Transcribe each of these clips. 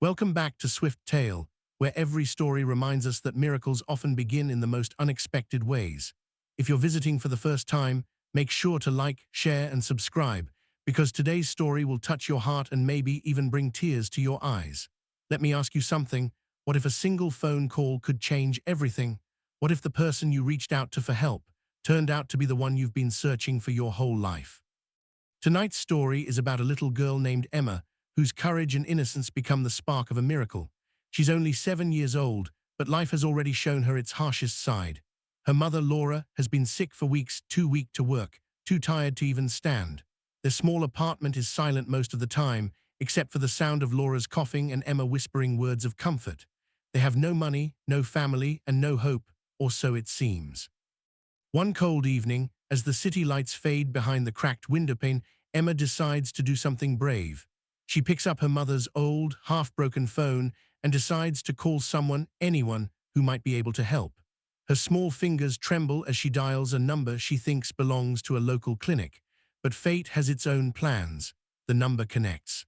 Welcome back to Swift Tale, where every story reminds us that miracles often begin in the most unexpected ways. If you're visiting for the first time, make sure to like, share, and subscribe, because today's story will touch your heart and maybe even bring tears to your eyes. Let me ask you something. What if a single phone call could change everything? What if the person you reached out to for help turned out to be the one you've been searching for your whole life? Tonight's story is about a little girl named Emma, whose courage and innocence become the spark of a miracle. She's only 7 years old, but life has already shown her its harshest side. Her mother, Laura, has been sick for weeks, too weak to work, too tired to even stand. Their small apartment is silent most of the time, except for the sound of Laura's coughing and Emma whispering words of comfort. They have no money, no family, and no hope, or so it seems. One cold evening, as the city lights fade behind the cracked windowpane, Emma decides to do something brave. She picks up her mother's old, half-broken phone and decides to call someone, anyone, who might be able to help. Her small fingers tremble as she dials a number she thinks belongs to a local clinic, but fate has its own plans. The number connects.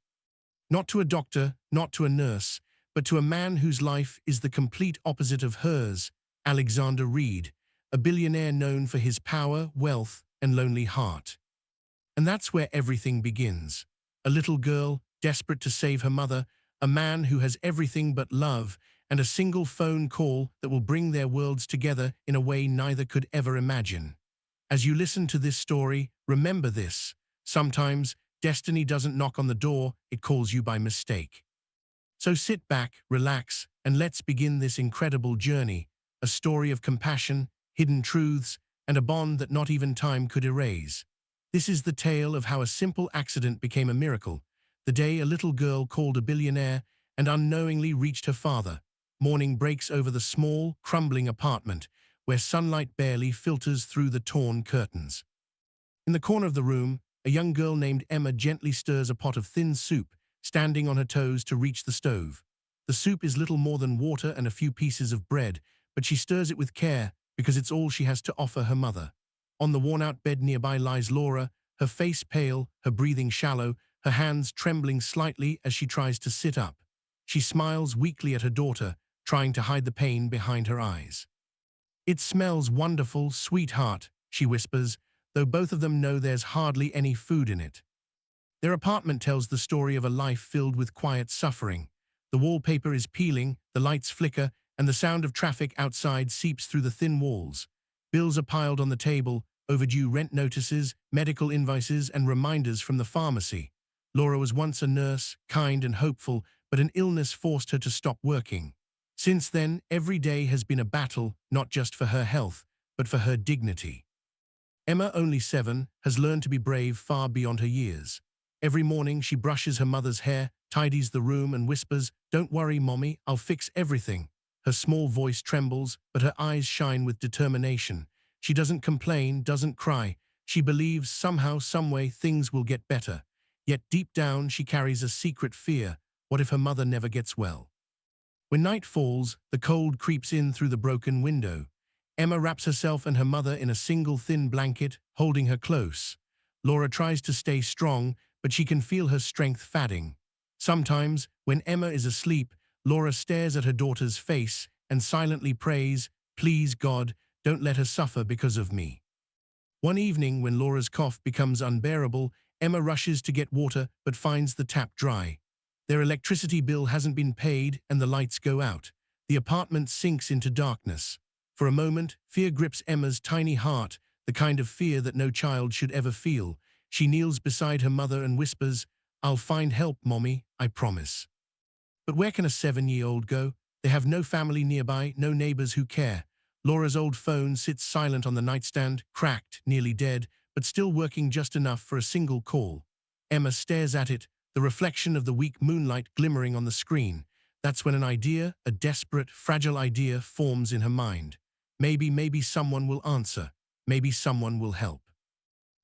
Not to a doctor, not to a nurse, but to a man whose life is the complete opposite of hers, Alexander Reed, a billionaire known for his power, wealth, and lonely heart. And that's where everything begins. A little girl, desperate to save her mother, a man who has everything but love, and a single phone call that will bring their worlds together in a way neither could ever imagine. As you listen to this story, remember this. Sometimes, destiny doesn't knock on the door, it calls you by mistake. So sit back, relax, and let's begin this incredible journey, a story of compassion, hidden truths, and a bond that not even time could erase. This is the tale of how a simple accident became a miracle, the day a little girl called a billionaire and unknowingly reached her father. Morning breaks over the small, crumbling apartment, where sunlight barely filters through the torn curtains. In the corner of the room, a young girl named Emma gently stirs a pot of thin soup, standing on her toes to reach the stove. The soup is little more than water and a few pieces of bread, but she stirs it with care because it's all she has to offer her mother. On the worn-out bed nearby lies Laura, her face pale, her breathing shallow, her hands trembling slightly as she tries to sit up. She smiles weakly at her daughter, trying to hide the pain behind her eyes. "It smells wonderful, sweetheart," she whispers, though both of them know there's hardly any food in it. Their apartment tells the story of a life filled with quiet suffering. The wallpaper is peeling, the lights flicker, and the sound of traffic outside seeps through the thin walls. Bills are piled on the table, overdue rent notices, medical invoices, and reminders from the pharmacy. Laura was once a nurse, kind and hopeful, but an illness forced her to stop working. Since then, every day has been a battle, not just for her health, but for her dignity. Emma, only 7, has learned to be brave far beyond her years. Every morning, she brushes her mother's hair, tidies the room, and whispers, "Don't worry, Mommy, I'll fix everything." Her small voice trembles, but her eyes shine with determination. She doesn't complain, doesn't cry. She believes somehow, someway, things will get better. Yet deep down, she carries a secret fear. What if her mother never gets well? When night falls, the cold creeps in through the broken window. Emma wraps herself and her mother in a single thin blanket, holding her close. Laura tries to stay strong, but she can feel her strength fading. Sometimes, when Emma is asleep, Laura stares at her daughter's face and silently prays, "Please, God, don't let her suffer because of me." One evening, when Laura's cough becomes unbearable, Emma rushes to get water but finds the tap dry. Their electricity bill hasn't been paid and the lights go out. The apartment sinks into darkness. For a moment, fear grips Emma's tiny heart, the kind of fear that no child should ever feel. She kneels beside her mother and whispers, "I'll find help, Mommy, I promise." But where can a 7-year-old go? They have no family nearby, no neighbors who care. Laura's old phone sits silent on the nightstand, cracked, nearly dead, but still working just enough for a single call. Emma stares at it, the reflection of the weak moonlight glimmering on the screen. That's when an idea, a desperate, fragile idea, forms in her mind. Maybe someone will answer. Maybe someone will help.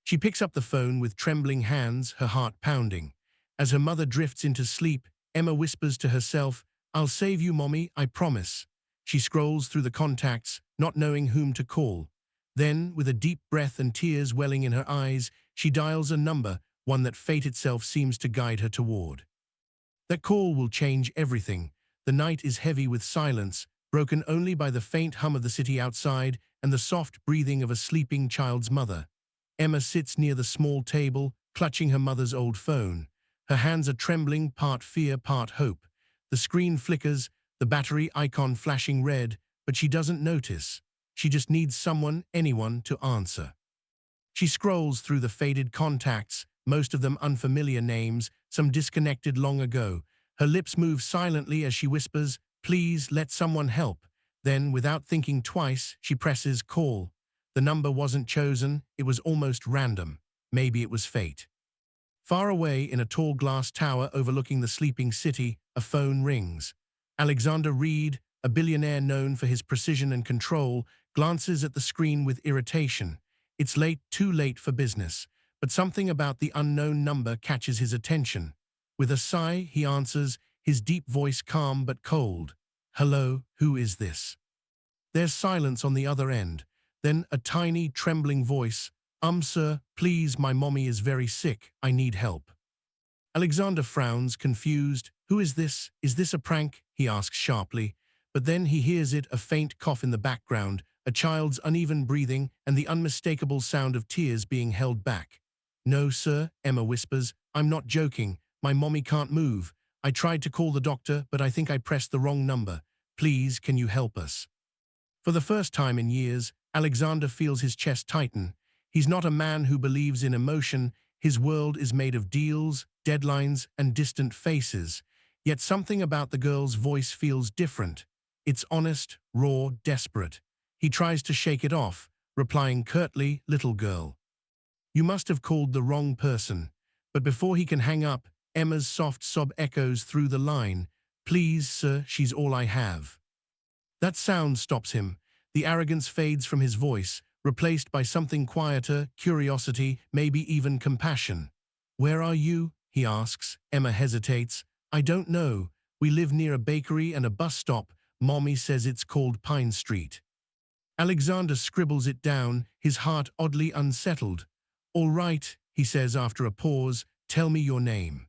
She picks up the phone with trembling hands, her heart pounding. As her mother drifts into sleep, Emma whispers to herself, "I'll save you, Mommy, I promise." She scrolls through the contacts, not knowing whom to call. Then, with a deep breath and tears welling in her eyes, she dials a number, one that fate itself seems to guide her toward. That call will change everything. The night is heavy with silence, broken only by the faint hum of the city outside and the soft breathing of a sleeping child's mother. Emma sits near the small table, clutching her mother's old phone. Her hands are trembling, part fear, part hope. The screen flickers, the battery icon flashing red, but she doesn't notice. She just needs someone, anyone, to answer. She scrolls through the faded contacts, most of them unfamiliar names, some disconnected long ago. Her lips move silently as she whispers, "Please, let someone help." Then, without thinking twice, she presses call. The number wasn't chosen, it was almost random. Maybe it was fate. Far away in a tall glass tower overlooking the sleeping city, a phone rings. Alexander Reed, a billionaire known for his precision and control, glances at the screen with irritation. It's late, too late for business, but something about the unknown number catches his attention. With a sigh, he answers, his deep voice calm but cold. "Hello, who is this?" There's silence on the other end. Then a tiny, trembling voice. Sir, please, my mommy is very sick. I need help." Alexander frowns, confused. "Who is this? Is this a prank?" he asks sharply. But then he hears it, a faint cough in the background, a child's uneven breathing, and the unmistakable sound of tears being held back. "No, sir," Emma whispers. "I'm not joking. My mommy can't move. I tried to call the doctor, but I think I pressed the wrong number. Please, can you help us?" For the first time in years, Alexander feels his chest tighten. He's not a man who believes in emotion. His world is made of deals, deadlines, and distant faces. Yet something about the girl's voice feels different. It's honest, raw, desperate. He tries to shake it off, replying curtly, "Little girl, you must have called the wrong person." But before he can hang up, Emma's soft sob echoes through the line. "Please, sir, she's all I have." That sound stops him. The arrogance fades from his voice, replaced by something quieter, curiosity, maybe even compassion. "Where are you?" he asks. Emma hesitates. "I don't know. We live near a bakery and a bus stop. Mommy says it's called Pine Street." Alexander scribbles it down, his heart oddly unsettled. "All right," he says after a pause, "tell me your name."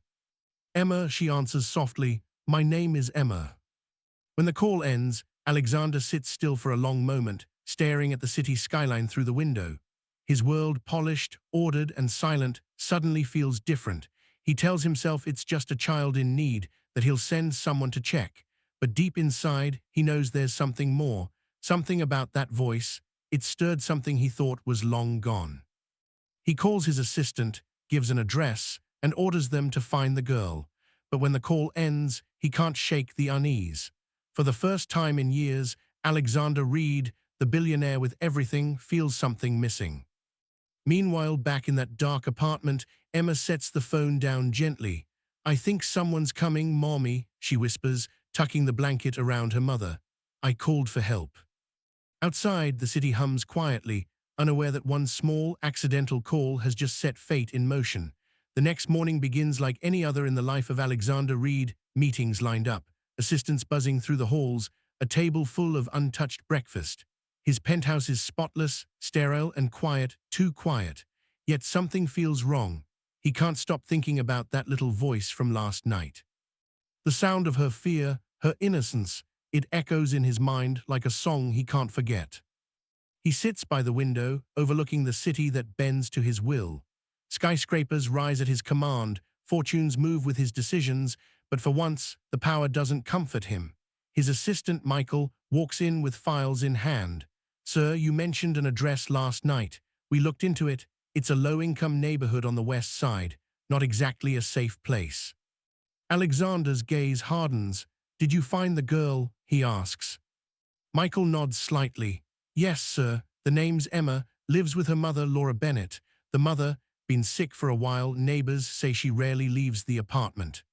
"Emma," she answers softly. "My name is Emma." When the call ends, Alexander sits still for a long moment, staring at the city skyline through the window. His world, polished, ordered, and silent, suddenly feels different. He tells himself it's just a child in need, that he'll send someone to check. But deep inside, he knows there's something more, something about that voice. It stirred something he thought was long gone. He calls his assistant, gives an address, and orders them to find the girl. But when the call ends, he can't shake the unease. For the first time in years, Alexander Reed, the billionaire with everything, feels something missing. Meanwhile, back in that dark apartment, Emma sets the phone down gently. "I think someone's coming, Mommy," she whispers, tucking the blanket around her mother. "I called for help." Outside, the city hums quietly, unaware that one small, accidental call has just set fate in motion. The next morning begins like any other in the life of Alexander Reed, meetings lined up, assistants buzzing through the halls, a table full of untouched breakfast. His penthouse is spotless, sterile, and quiet, too quiet. Yet something feels wrong. He can't stop thinking about that little voice from last night. The sound of her fear, her innocence, it echoes in his mind like a song he can't forget. He sits by the window, overlooking the city that bends to his will. Skyscrapers rise at his command, fortunes move with his decisions, but for once, the power doesn't comfort him. His assistant, Michael, walks in with files in hand. "Sir, you mentioned an address last night. We looked into it. It's a low-income neighborhood on the west side, not exactly a safe place." Alexander's gaze hardens. "Did you find the girl?" he asks. Michael nods slightly. "Yes, sir. The name's Emma, lives with her mother, Laura Bennett. The mother, been sick for a while, neighbors say she rarely leaves the apartment."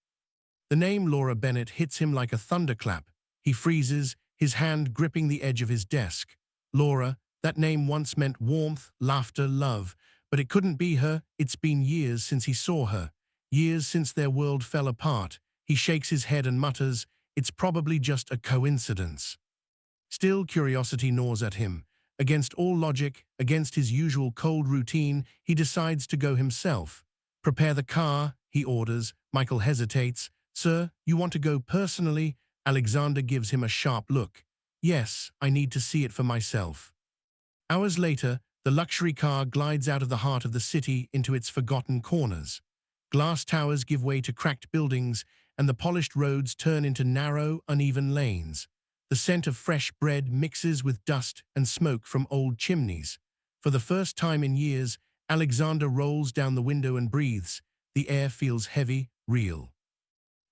The name Laura Bennett hits him like a thunderclap. He freezes, his hand gripping the edge of his desk. Laura, that name once meant warmth, laughter, love. But it couldn't be her. It's been years since he saw her. Years since their world fell apart. He shakes his head and mutters, "It's probably just a coincidence." Still, curiosity gnaws at him. Against all logic, against his usual cold routine, he decides to go himself. "Prepare the car," he orders. Michael hesitates. Sir, you want to go personally? Alexander gives him a sharp look. Yes, I need to see it for myself. Hours later, the luxury car glides out of the heart of the city into its forgotten corners. Glass towers give way to cracked buildings, and the polished roads turn into narrow, uneven lanes. The scent of fresh bread mixes with dust and smoke from old chimneys. For the first time in years, Alexander rolls down the window and breathes. The air feels heavy, real.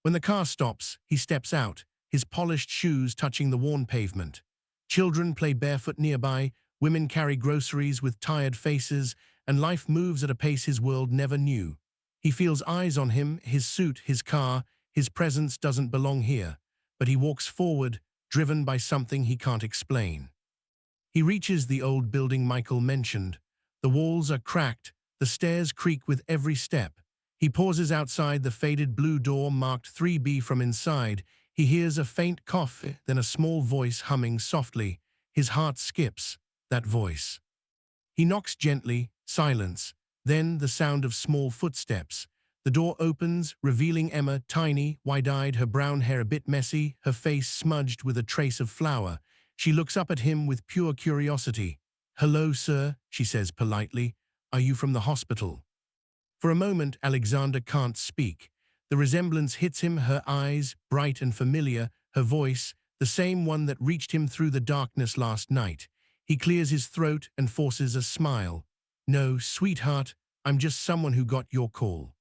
When the car stops, he steps out, his polished shoes touching the worn pavement. Children play barefoot nearby, women carry groceries with tired faces, and life moves at a pace his world never knew. He feels eyes on him, his suit, his car. His presence doesn't belong here, but he walks forward, driven by something he can't explain. He reaches the old building Michael mentioned. The walls are cracked, the stairs creak with every step. He pauses outside the faded blue door marked 3B from inside. He hears a faint cough, then a small voice humming softly. His heart skips. That voice. He knocks gently, silence, then the sound of small footsteps. The door opens, revealing Emma, tiny, wide-eyed, her brown hair a bit messy, her face smudged with a trace of flour. She looks up at him with pure curiosity. "Hello, sir," she says politely. "Are you from the hospital?" For a moment, Alexander can't speak. The resemblance hits him, her eyes, bright and familiar, her voice, the same one that reached him through the darkness last night. He clears his throat and forces a smile. "No, sweetheart, I'm just someone who got your call."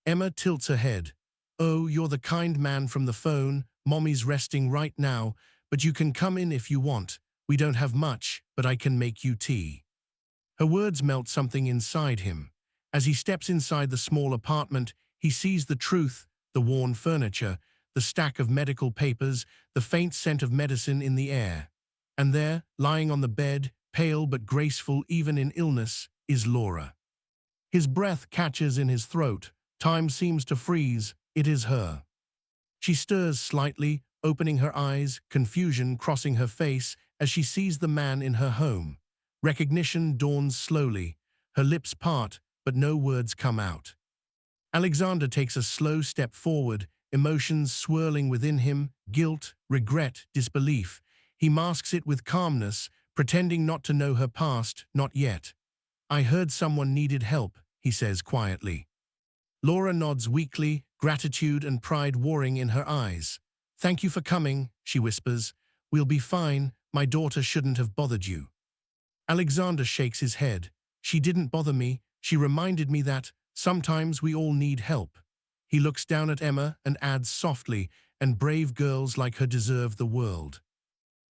Emma tilts her head. "Oh, you're the kind man from the phone. Mommy's resting right now, but you can come in if you want. We don't have much, but I can make you tea." Her words melt something inside him. As he steps inside the small apartment, he sees the truth, the worn furniture, the stack of medical papers, the faint scent of medicine in the air. And there, lying on the bed, pale but graceful even in illness, is Laura. His breath catches in his throat. Time seems to freeze. It is her. She stirs slightly, opening her eyes, confusion crossing her face as she sees the man in her home. Recognition dawns slowly. Her lips part, but no words come out. Alexander takes a slow step forward, emotions swirling within him, guilt, regret, disbelief. He masks it with calmness, pretending not to know her past, not yet. "I heard someone needed help," he says quietly. Laura nods weakly, gratitude and pride warring in her eyes. "Thank you for coming," she whispers. "We'll be fine. My daughter shouldn't have bothered you." Alexander shakes his head. "She didn't bother me. She reminded me that sometimes we all need help." He looks down at Emma and adds softly, "And brave girls like her deserve the world."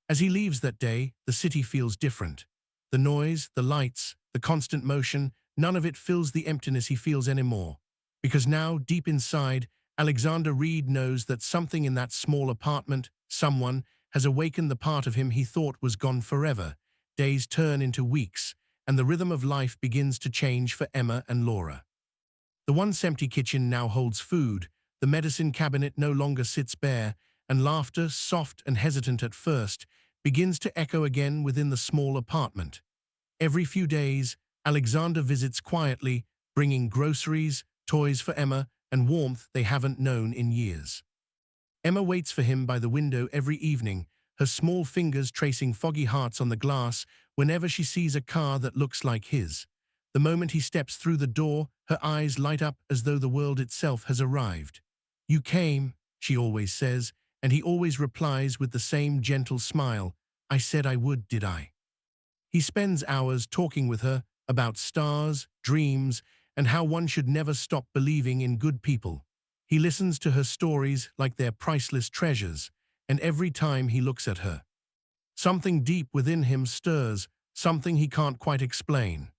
As he leaves that day, the city feels different. The noise, the lights, the constant motion, none of it fills the emptiness he feels anymore. Because now, deep inside, Alexander Reed knows that something in that small apartment, someone, has awakened the part of him he thought was gone forever. Days turn into weeks, and the rhythm of life begins to change for Emma and Laura. The once empty kitchen now holds food, the medicine cabinet no longer sits bare, and laughter, soft and hesitant at first, begins to echo again within the small apartment. Every few days, Alexander visits quietly, bringing groceries, toys for Emma, and warmth they haven't known in years. Emma waits for him by the window every evening, her small fingers tracing foggy hearts on the glass whenever she sees a car that looks like his. The moment he steps through the door, her eyes light up as though the world itself has arrived. "You came," she always says, and he always replies with the same gentle smile. "I said I would, did I?" He spends hours talking with her about stars, dreams, and how one should never stop believing in good people. He listens to her stories like they're priceless treasures, and every time he looks at her, something deep within him stirs, something he can't quite explain.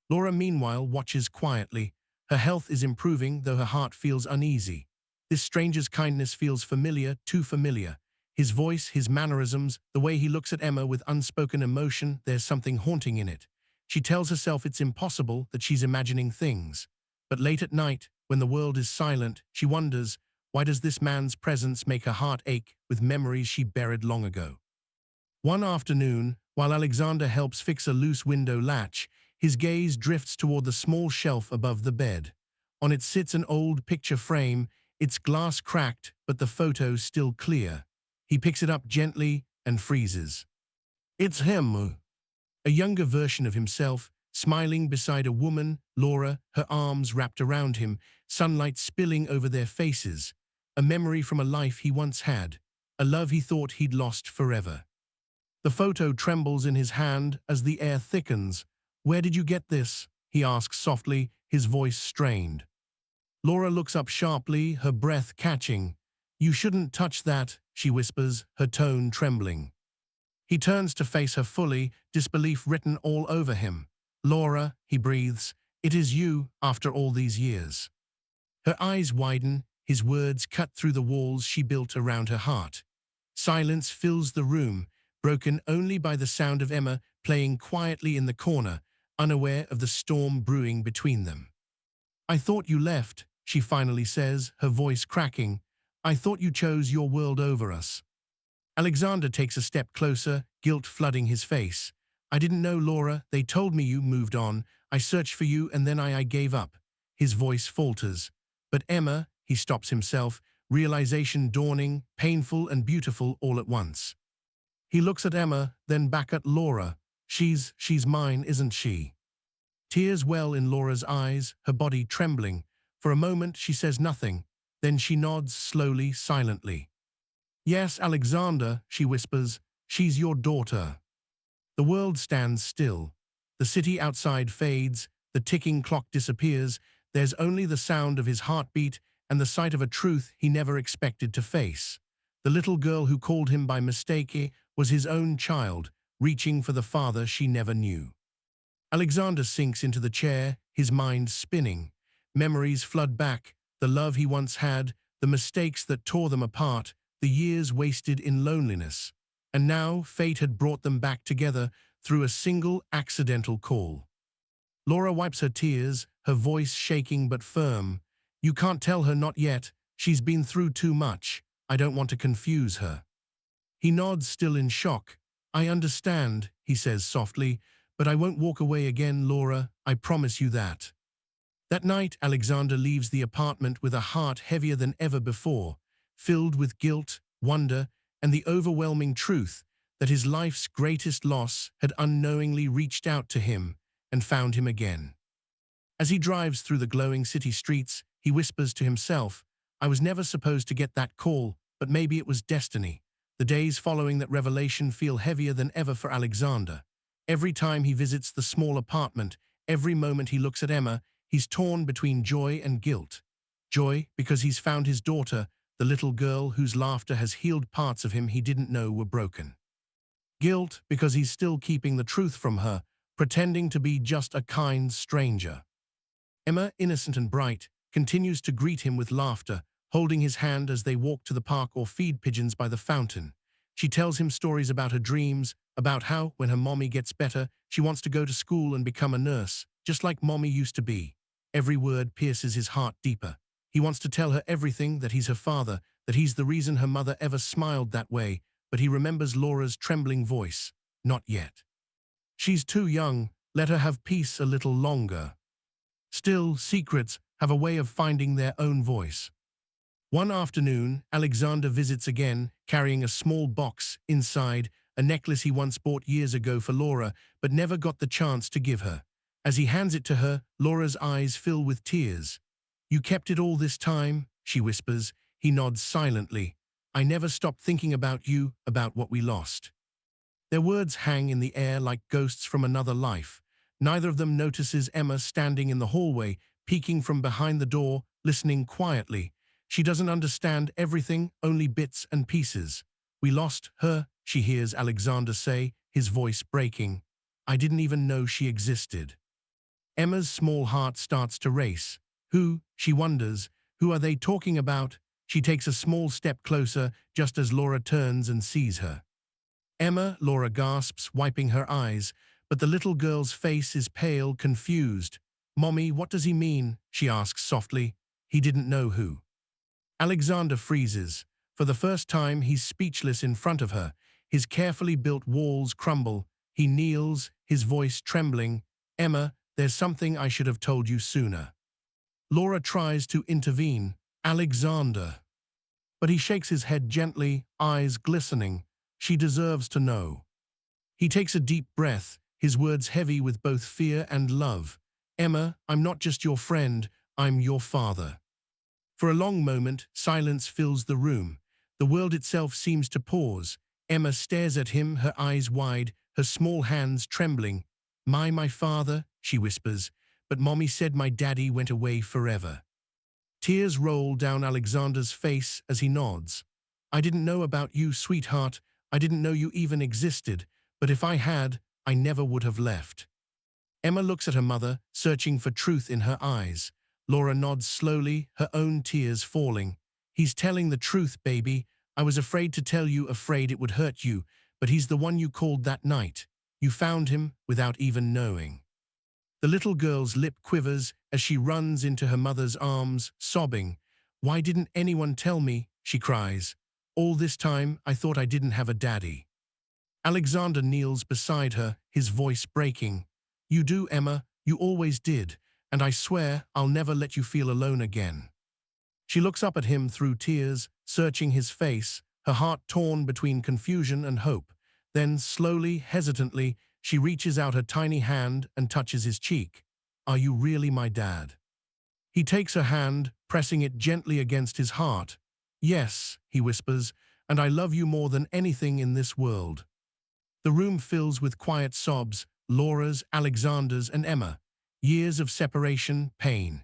Laura, meanwhile, watches quietly. Her health is improving, though her heart feels uneasy. This stranger's kindness feels familiar, too familiar. His voice, his mannerisms, the way he looks at Emma with unspoken emotion, there's something haunting in it. She tells herself it's impossible, that she's imagining things. But late at night, when the world is silent, she wonders, why does this man's presence make her heart ache with memories she buried long ago? One afternoon, while Alexander helps fix a loose window latch, his gaze drifts toward the small shelf above the bed. On it sits an old picture frame, Its glass cracked, but the photo still clear. He picks it up gently and freezes. It's him. A younger version of himself, smiling beside a woman, Laura, her arms wrapped around him, sunlight spilling over their faces. A memory from a life he once had, a love he thought he'd lost forever. The photo trembles in his hand as the air thickens. "Where did you get this?" he asks softly, his voice strained. Laura looks up sharply, her breath catching. "You shouldn't touch that," she whispers, her tone trembling. He turns to face her fully, disbelief written all over him. "Laura," he breathes, "it is you, after all these years." Her eyes widen, his words cut through the walls she built around her heart. Silence fills the room, broken only by the sound of Emma playing quietly in the corner, unaware of the storm brewing between them. "I thought you left," she finally says, her voice cracking. "I thought you chose your world over us." Alexander takes a step closer, guilt flooding his face. "I didn't know, Laura. They told me you moved on. I searched for you and then I gave up." His voice falters. "But Emma," he stops himself, realization dawning, painful and beautiful all at once. He looks at Emma, then back at Laura. She's mine, isn't she?" Tears well in Laura's eyes, her body trembling. For a moment she says nothing. Then she nods slowly, silently. "Yes, Alexander," she whispers, "she's your daughter." The world stands still. The city outside fades, the ticking clock disappears, there's only the sound of his heartbeat and the sight of a truth he never expected to face. The little girl who called him by mistake was his own child, reaching for the father she never knew. Alexander sinks into the chair, his mind spinning. Memories flood back, the love he once had, the mistakes that tore them apart, the years wasted in loneliness. And now fate had brought them back together through a single accidental call. Laura wipes her tears, her voice shaking but firm. "You can't tell her, not yet. She's been through too much. I don't want to confuse her." He nods, still in shock. "I understand," he says softly, "but I won't walk away again, Laura. I promise you that." That night, Alexander leaves the apartment with a heart heavier than ever before, filled with guilt, wonder, and the overwhelming truth that his life's greatest loss had unknowingly reached out to him and found him again. As he drives through the glowing city streets, he whispers to himself, "I was never supposed to get that call, but maybe it was destiny." The days following that revelation feel heavier than ever for Alexander. Every time he visits the small apartment, every moment he looks at Emma, he's torn between joy and guilt. Joy because he's found his daughter, the little girl whose laughter has healed parts of him he didn't know were broken. Guilt because he's still keeping the truth from her, pretending to be just a kind stranger. Emma, innocent and bright, continues to greet him with laughter, holding his hand as they walk to the park or feed pigeons by the fountain. She tells him stories about her dreams, about how, when her mommy gets better, she wants to go to school and become a nurse, just like mommy used to be. Every word pierces his heart deeper. He wants to tell her everything, that he's her father, that he's the reason her mother ever smiled that way, but he remembers Laura's trembling voice. "Not yet. She's too young, let her have peace a little longer." Still, secrets have a way of finding their own voice. One afternoon, Alexander visits again, carrying a small box inside, a necklace he once bought years ago for Laura, but never got the chance to give her. As he hands it to her, Laura's eyes fill with tears. "You kept it all this time?" she whispers. He nods silently. "I never stopped thinking about you, about what we lost." Their words hang in the air like ghosts from another life. Neither of them notices Emma standing in the hallway, peeking from behind the door, listening quietly. She doesn't understand everything, only bits and pieces. "We lost her," she hears Alexander say, his voice breaking. "I didn't even know she existed." Emma's small heart starts to race. Who, she wonders, who are they talking about? She takes a small step closer, just as Laura turns and sees her. "Emma," Laura gasps, wiping her eyes, but the little girl's face is pale, confused. "Mommy, what does he mean?" she asks softly. He didn't know who. Alexander freezes. For the first time, he's speechless in front of her. His carefully built walls crumble. He kneels, his voice trembling. "Emma, there's something I should have told you sooner." Laura tries to intervene. Alexander. But he shakes his head gently, eyes glistening. She deserves to know. He takes a deep breath, his words heavy with both fear and love. Emma, I'm not just your friend, I'm your father. For a long moment, silence fills the room. The world itself seems to pause. Emma stares at him, her eyes wide, her small hands trembling. My father, she whispers, but Mommy said my daddy went away forever. Tears roll down Alexander's face as he nods. I didn't know about you, sweetheart. I didn't know you even existed, but if I had, I never would have left. Emma looks at her mother, searching for truth in her eyes. Laura nods slowly, her own tears falling. He's telling the truth, baby. I was afraid to tell you, afraid it would hurt you, but he's the one you called that night. You found him without even knowing. The little girl's lip quivers as she runs into her mother's arms, sobbing. Why didn't anyone tell me? She cries. All this time, I thought I didn't have a daddy. Alexander kneels beside her, his voice breaking. You do, Emma, you always did, and I swear I'll never let you feel alone again. She looks up at him through tears, searching his face, her heart torn between confusion and hope. Then, slowly, hesitantly, she reaches out her tiny hand and touches his cheek. Are you really my dad? He takes her hand, pressing it gently against his heart. Yes, he whispers, and I love you more than anything in this world. The room fills with quiet sobs, Laura's, Alexander's, and Emma. Years of separation, pain,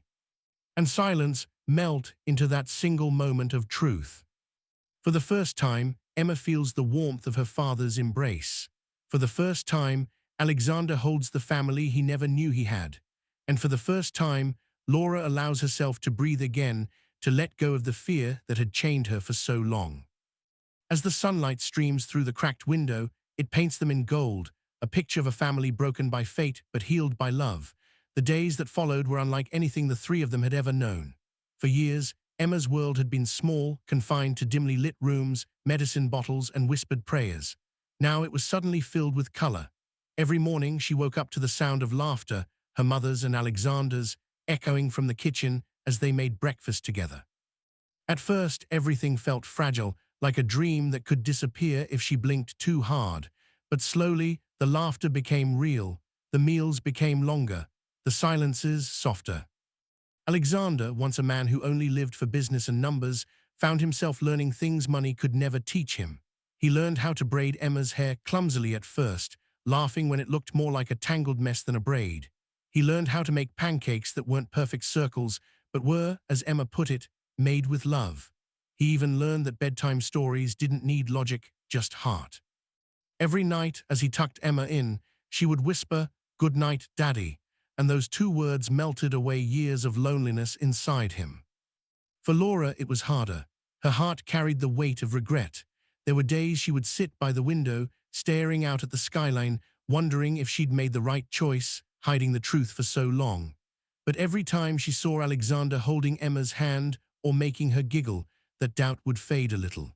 and silence melt into that single moment of truth. For the first time, Emma feels the warmth of her father's embrace. For the first time, Alexander holds the family he never knew he had. And for the first time, Laura allows herself to breathe again, to let go of the fear that had chained her for so long. As the sunlight streams through the cracked window, it paints them in gold, a picture of a family broken by fate but healed by love. The days that followed were unlike anything the three of them had ever known. For years, Emma's world had been small, confined to dimly lit rooms, medicine bottles, and whispered prayers. Now it was suddenly filled with color. Every morning she woke up to the sound of laughter, her mother's and Alexander's, echoing from the kitchen as they made breakfast together. At first, everything felt fragile, like a dream that could disappear if she blinked too hard. But slowly, the laughter became real, the meals became longer, the silences softer. Alexander, once a man who only lived for business and numbers, found himself learning things money could never teach him. He learned how to braid Emma's hair clumsily at first, laughing when it looked more like a tangled mess than a braid. He learned how to make pancakes that weren't perfect circles, but were, as Emma put it, made with love. He even learned that bedtime stories didn't need logic, just heart. Every night, as he tucked Emma in, she would whisper, "Good night, Daddy," and those two words melted away years of loneliness inside him. For Laura, it was harder. Her heart carried the weight of regret. There were days she would sit by the window, staring out at the skyline, wondering if she'd made the right choice, hiding the truth for so long. But every time she saw Alexander holding Emma's hand or making her giggle, that doubt would fade a little.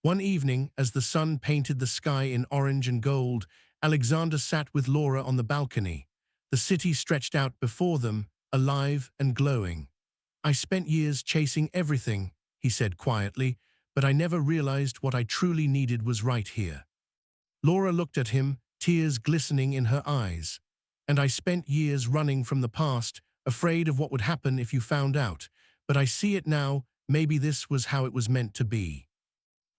One evening, as the sun painted the sky in orange and gold, Alexander sat with Laura on the balcony. The city stretched out before them, alive and glowing. I spent years chasing everything, he said quietly, but I never realized what I truly needed was right here. Laura looked at him, tears glistening in her eyes. And I spent years running from the past, afraid of what would happen if you found out. But I see it now, maybe this was how it was meant to be.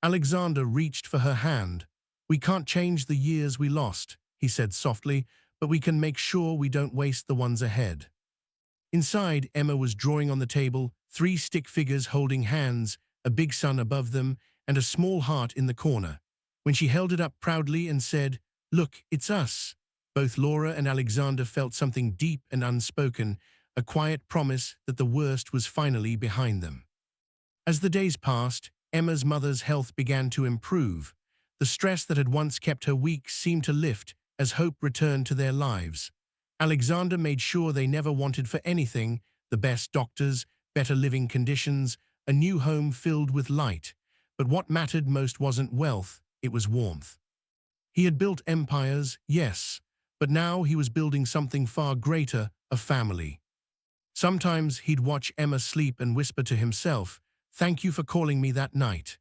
Alexander reached for her hand. We can't change the years we lost, he said softly, but we can make sure we don't waste the ones ahead. Inside, Emma was drawing on the table, 3 stick figures holding hands, a big sun above them, and a small heart in the corner. When she held it up proudly and said, "Look, it's us," both Laura and Alexander felt something deep and unspoken, a quiet promise that the worst was finally behind them. As the days passed, Emma's mother's health began to improve. The stress that had once kept her weak seemed to lift as hope returned to their lives. Alexander made sure they never wanted for anything, the best doctors, better living conditions, a new home filled with light. But what mattered most wasn't wealth, it was warmth. He had built empires, yes, but now he was building something far greater, a family. Sometimes he'd watch Emma sleep and whisper to himself, "Thank you for calling me that night,"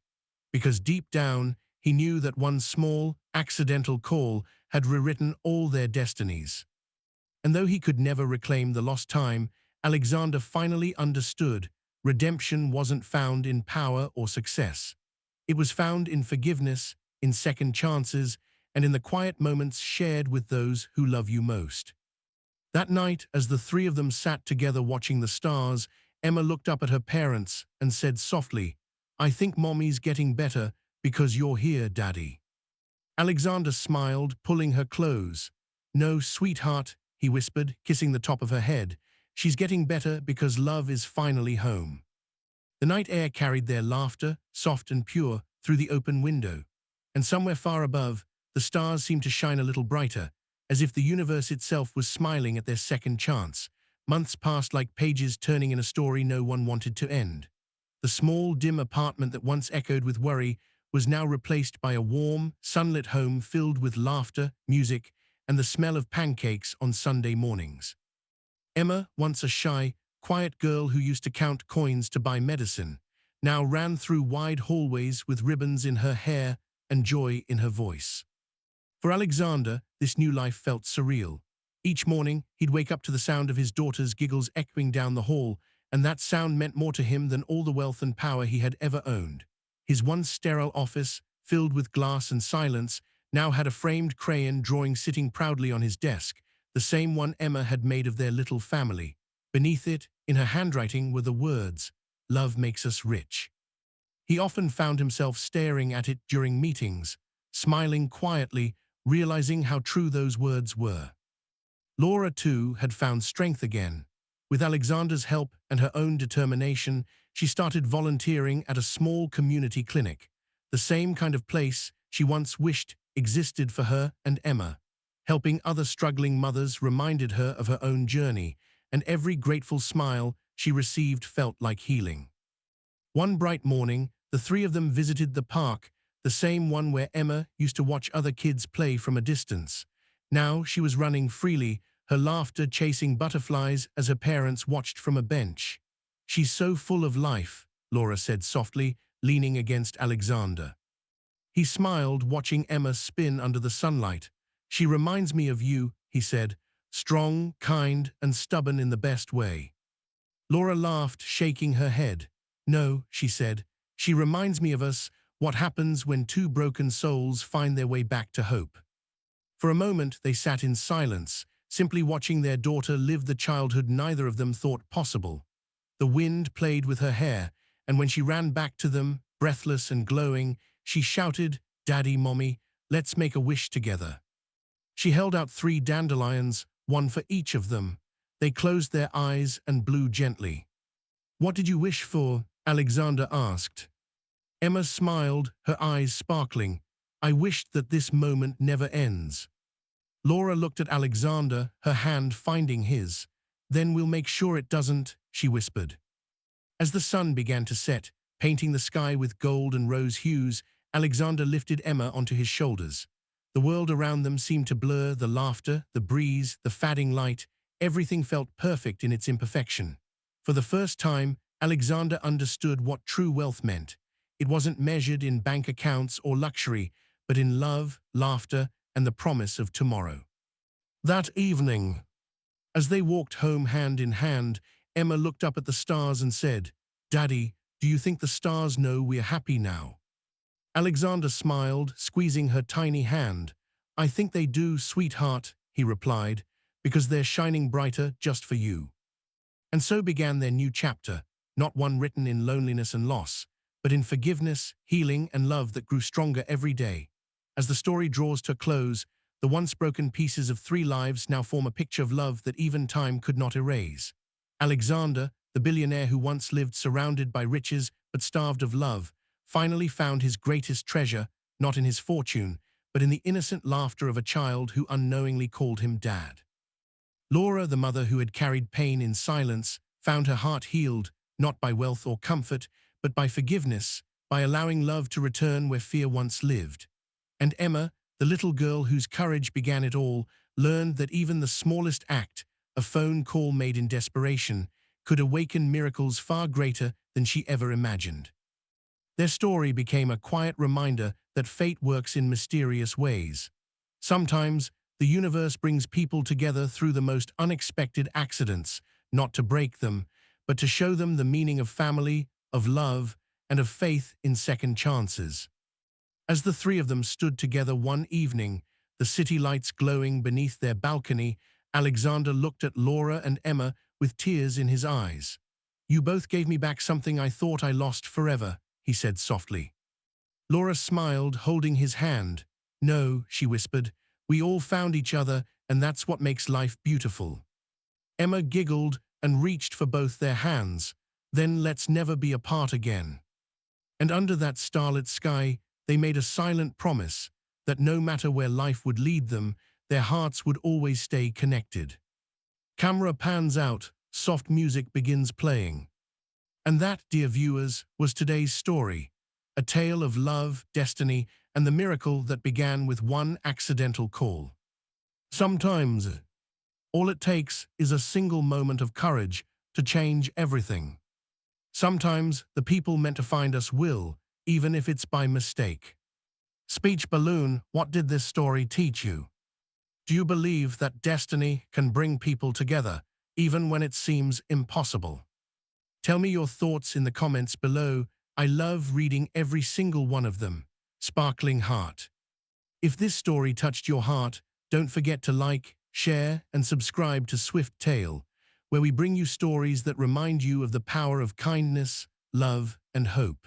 because deep down, he knew that one small, accidental call had rewritten all their destinies. And though he could never reclaim the lost time, Alexander finally understood redemption wasn't found in power or success. It was found in forgiveness, in second chances, and in the quiet moments shared with those who love you most. That night, as the three of them sat together watching the stars, Emma looked up at her parents and said softly, "I think Mommy's getting better because you're here, Daddy." Alexander smiled, pulling her close. "No, sweetheart," he whispered, kissing the top of her head. "She's getting better because love is finally home." The night air carried their laughter, soft and pure, through the open window. And somewhere far above, the stars seemed to shine a little brighter, as if the universe itself was smiling at their second chance. Months passed like pages turning in a story no one wanted to end. The small, dim apartment that once echoed with worry was now replaced by a warm, sunlit home filled with laughter, music, and the smell of pancakes on Sunday mornings. Emma, once a shy, quiet girl who used to count coins to buy medicine, now ran through wide hallways with ribbons in her hair and joy in her voice. For Alexander, this new life felt surreal. Each morning, he'd wake up to the sound of his daughter's giggles echoing down the hall, and that sound meant more to him than all the wealth and power he had ever owned. His once sterile office, filled with glass and silence, now had a framed crayon drawing sitting proudly on his desk, the same one Emma had made of their little family. Beneath it, in her handwriting, were the words, "Love makes us rich." He often found himself staring at it during meetings, smiling quietly, realizing how true those words were. Laura, too, had found strength again. With Alexander's help and her own determination, she started volunteering at a small community clinic, the same kind of place she once wished existed for her and Emma. Helping other struggling mothers reminded her of her own journey, and every grateful smile she received felt like healing. One bright morning, the three of them visited the park, the same one where Emma used to watch other kids play from a distance. Now she was running freely, her laughter chasing butterflies as her parents watched from a bench. "She's so full of life," Laura said softly, leaning against Alexander. He smiled, watching Emma spin under the sunlight. "She reminds me of you," he said, "strong, kind, and stubborn in the best way." Laura laughed, shaking her head. "No," she said, "she reminds me of us, what happens when two broken souls find their way back to hope." For a moment, they sat in silence, simply watching their daughter live the childhood neither of them thought possible. The wind played with her hair, and when she ran back to them, breathless and glowing, she shouted, "Daddy, Mommy, let's make a wish together." She held out 3 dandelions, one for each of them. They closed their eyes and blew gently. "What did you wish for?" Alexander asked. Emma smiled, her eyes sparkling. "I wished that this moment never ends." Laura looked at Alexander, her hand finding his. "Then we'll make sure it doesn't," she whispered. As the sun began to set, painting the sky with gold and rose hues, Alexander lifted Emma onto his shoulders. The world around them seemed to blur, the laughter, the breeze, the fading light, everything felt perfect in its imperfection. For the first time, Alexander understood what true wealth meant. It wasn't measured in bank accounts or luxury, but in love, laughter, and the promise of tomorrow. That evening, as they walked home hand in hand, Emma looked up at the stars and said, "Daddy, do you think the stars know we're happy now?" Alexander smiled, squeezing her tiny hand. "I think they do, sweetheart," he replied, "because they're shining brighter just for you." And so began their new chapter, not one written in loneliness and loss, but in forgiveness, healing, and love that grew stronger every day. As the story draws to a close, the once broken pieces of 3 lives now form a picture of love that even time could not erase. Alexander, the billionaire who once lived surrounded by riches but starved of love, finally found his greatest treasure, not in his fortune, but in the innocent laughter of a child who unknowingly called him Dad. Laura, the mother who had carried pain in silence, found her heart healed, not by wealth or comfort, but by forgiveness, by allowing love to return where fear once lived. And Emma, the little girl whose courage began it all, learned that even the smallest act, a phone call made in desperation, could awaken miracles far greater than she ever imagined. Their story became a quiet reminder that fate works in mysterious ways. Sometimes, the universe brings people together through the most unexpected accidents, not to break them, but to show them the meaning of family, of love, and of faith in second chances. As the three of them stood together one evening, the city lights glowing beneath their balcony, Alexander looked at Laura and Emma with tears in his eyes. "You both gave me back something I thought I lost forever," he said softly. Laura smiled, holding his hand. "No," she whispered, "we all found each other, and that's what makes life beautiful." Emma giggled and reached for both their hands. "Then let's never be apart again." And under that starlit sky, they made a silent promise that no matter where life would lead them, their hearts would always stay connected. Camera pans out, soft music begins playing. And that, dear viewers, was today's story. A tale of love, destiny, and the miracle that began with one accidental call. Sometimes, all it takes is a single moment of courage to change everything. Sometimes, the people meant to find us will, even if it's by mistake. Speech balloon, what did this story teach you? Do you believe that destiny can bring people together, even when it seems impossible? Tell me your thoughts in the comments below. I love reading every single one of them. Sparkling heart. If this story touched your heart, don't forget to like, share, and subscribe to Swift Tale, where we bring you stories that remind you of the power of kindness, love, and hope.